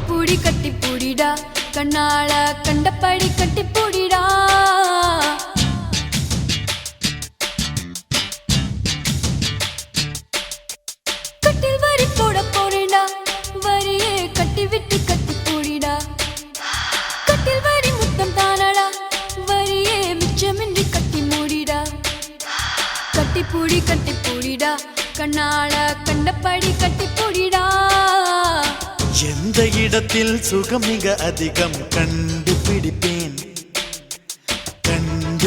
கட்டி பூடிடா கண்ணால கண்டபடி கட்டி பூடிடா கட்டில் வரி போட போறேடா வரியே கட்டி விட்டு கட்டி பூடிடா கட்டில் வரி முத்தம் தானடா வரியே மிச்சமின்றி கட்டி மூடிடா கட்டி பூடிடா கண்ணால கண்டபடி கட்டி பூடிடா எந்த இடத்தில் சுகம் மிக அதிகம் கண்டுபிடிப்பேன்